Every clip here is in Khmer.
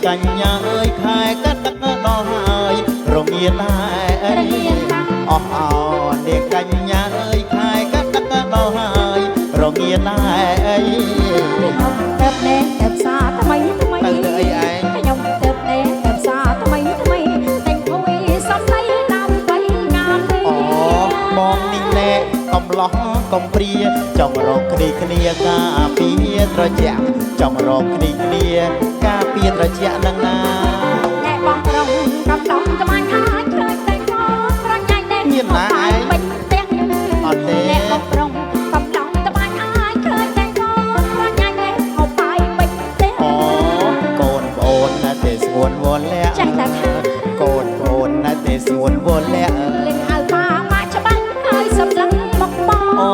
កញ្ញាអើយខែកាត់ទឹកដល់ហើយរងាដែរអស់អោនាងកញ្ញាអើយខែកាត់ទឹកដល់ហើយរងាដែរទៅណែទៅផ្សារថ្មីថ្មីទៅអីឯងខ្ញុំទៅណែទៅផ្សារថ្មីថ្មីតែងអុយសំឡេងដើម្បីងานអូបងនេះណែកំឡោះកំព្រាចង់រកគ្នាការពារត្រជាក់ចង់រកគ្នាការពារត្រជាក់នឹងណាណែបងប្រុងកំឡុងត្បាញអាចឃើញតែកូនប្រញ៉ៃណែមានណាឯងពេញផ្ទះអត់ទេណែបងប្រុងកំឡុងត្បាញអាចឃើញតែកូនប្រញ៉ៃណែហូបបាយពេញផ្ទះអូកូនប្អូនណាទេស្ងួនវល់លាក់ចាស់តែថាកូនប្អូនណាទេស្ងួនវល់លាក់លេងហៅប៉ាម៉ាក់ច្បាស់ហើយសម្លឹងមកបងអូ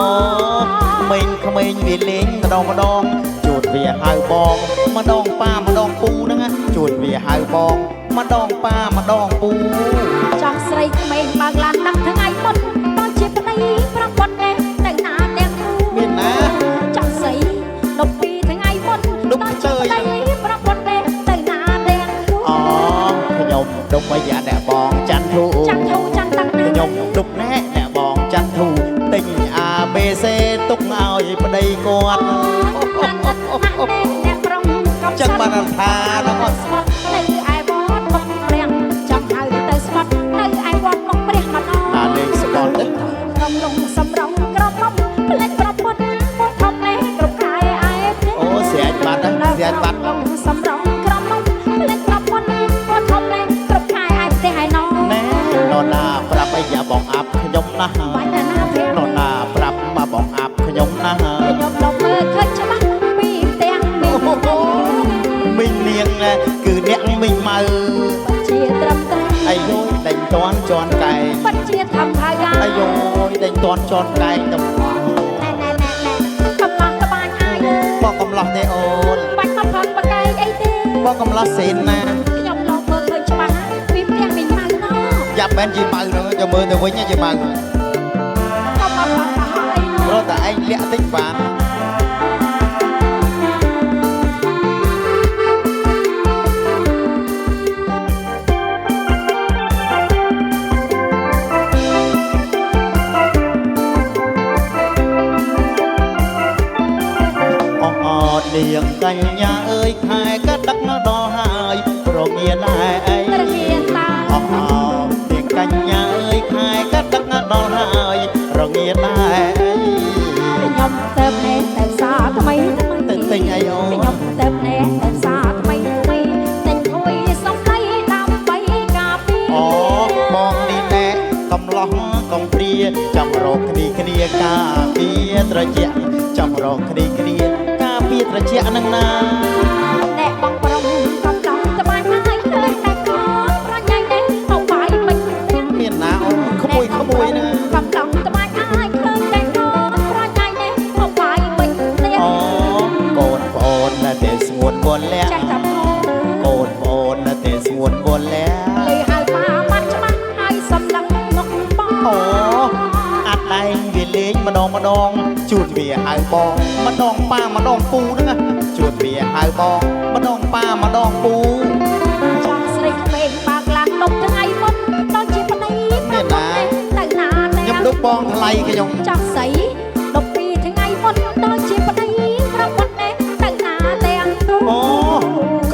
មិញក្មេងវាលេងម្ដងជួតវាហៅបងម្ដងប៉ាម្ដងពូហ្នឹងជួតវាហៅបងម្ដងប៉ាម្ដងពូចង់ស្រីក្មេងបើកឡានដាក់ថ្ងៃមុនដល់ជាប្តីប្រពន្ធដែរទៅណាទាំងគូមានណាចង់ស្រី12ថ្ងៃមុនដល់ជាប្តីប្រពន្ធដែរទៅណាទាំងគូអូខ្ញុំដុំអាយ៉ាអ្នកបងច័ន្ទធូច័ន្ទធូច័ន្ទតាំងណាខ្ញុំដុំណែអ្នកបងច័ន្ទធូទិញ ABC ទុកឲ្យប្តីគាត់អ្នកប្រុងកំចឹងបានថាដល់ស្មាត់នៅឯវត្តមកព្រះចង់ហៅទៅស្មាត់នៅឯវត្តមកព្រះម្ដងអាលេងស្បត់ទេក្រុមលងសំរងក្រមុំផ្លេចប្រពន្ធពុទ្ធធំនេះគ្រប់កាយឯទេអូស្រាច់បាត់ណាស្រាច់បាត់លងសំរងក្រមុំផ្លេចប្រពន្ធពុទ្ធធំនេះគ្រប់កាយឯទេហើយណណែនរណាប្រាប់អីយ៉ាបងអាប់ខ្ញុំណាស់បាច់ណាព្រះនរណាប្រាប់មកបងអាប់ខ្ញុំណាស់ខ្ញុំលងមើលឃើញច្បាស់ពីផ្ទះមីងនាងគឺអ្នកមីងម៉ៅជាត្រឹមត្រូវអាយយដេញតន់ជន់កែងបាត់ជាធម្មហើយអាយយដេញតន់ជន់កែងទៅណែកំឡោះក្បាញ់អាយបងកំឡោះទេអូនបាច់មកផងបកែកអីទេបងកំឡោះសេនណាខ្ញុំលងមើលឃើញច្បាស់ពីផ្ទះមីងម៉ៅណោយ៉ាប់មែនជាម៉ៅនោះយកមើលទៅវិញជាម៉ៅរត់តែឯងលាក់តិចបាននាងកញ្ញាអើយខែកាត់ដឹកដល់ហើយរងាដែរអីរងាតាអោនាងកញ្ញាអើយខែកាត់ដឹកដល់ហើយរងាដែរខ្ញុំទៅណែទៅផ្សារថ្មីទៅទិញអីអូខ្ញុំទៅណែទៅផ្សារថ្មីថ្មីទិញអុយសំឡេងដើម្បីការពារអូបងនេះណែកំឡោះកំព្រាចាំរកគ្នាការពារត្រជាក់ចាំរកគ្នាការពារត្រជាក់នឹងណាអ្នកបងប្រុងកំឡុងត្បាញហើយឃើញតែកូនប្រញ៉ៃនេះហូបបាយមិនមានណាអូក្មួយណាកំឡុងត្បាញហើយឃើញតែកូនប្រញ៉ៃនេះហូបបាយមិនអូកូនប្អូនណាទេស្ងួនវល់លាក់ចាស់តែកូនប្អូនណាទេស្ងួនវល់លាក់លេហៅប៉ាបាត់ច្បាស់ហើយសំឡឹងមកបងអូអាត់ដែងវាលេងម្ដងជួនវាហៅបងម្ដងប៉ាម្ដងពូហ្នឹងជួនវាហៅបងម្ដងប៉ាម្ដងពូចង់ស្រីក្មេងបើកឡានលុបថ្ងៃមុនដល់ជាប្តីមានណាទៅណាខ្ញុំឌុបបងថ្លៃខ្ញុំចង់ស្រី12ថ្ងៃមុនដល់ជាប្តីប្រពន្ធនេះទៅណាទាំងអូ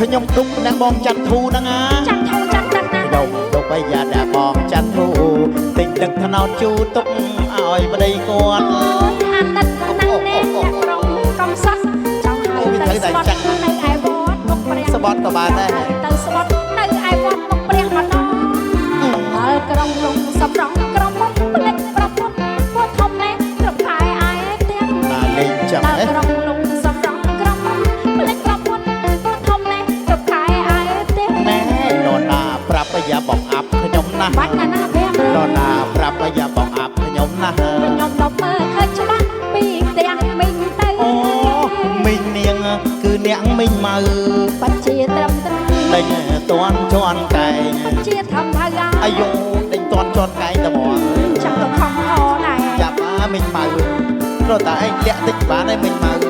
ខ្ញុំឌុបអ្នកបងច័ន្ទធូហ្នឹងច័ន្ទធូច័ន្ទតាំងណាខ្ញុំឌុបអាយ៉ាអ្នកបងច័ន្ទធូទិញទឹកថ្នោតជូរទុកឲ្យប្តីគាត់អាណិតណាស់នេះអ្នកប្រុងកំសត់ចង់ឲ្យទៅស្បត់នៅឯវត្តមុខព្រះស្បត់ក៏បានដែរទៅស្បត់នៅឯវត្តមុខព្រះម្ដងហើយក្រុងលងសំរងក្រុងមុខផ្លេចប្រពន្ធពុទ្ធធំនេះគ្រប់ខែឯទាំងណាលេងចាំហ៎ក្រុងលងសំរងក្រុងមុខផ្លេចប្រពន្ធពុទ្ធធំនេះគ្រប់ខែឯទាំងណែនរណាប្រាប់អាយ៉ាបងអាប់ខ្ញុំណាស់បាច់ណាស់ព្រះនរណាប្រាប់អាយ៉ាបងអាប់ខ្ញុំណាស់ខ្ញុំដល់មើលឃើញច្បាស់ពីផ្ទះមីងទៅអូមីងនាងគឺអ្នកមីងម៉ៅបាត់ជាត្រឹមត្រូវដេញត ន់ជន់កែង ជាធម្មតា អាយុដេញតន់ជន់កែងតែមក ចាំទៅខំហោណែ ចាប់អាមិញម៉ៅរត់តែឯងលាក់តិចបានឯងមិញម៉ៅ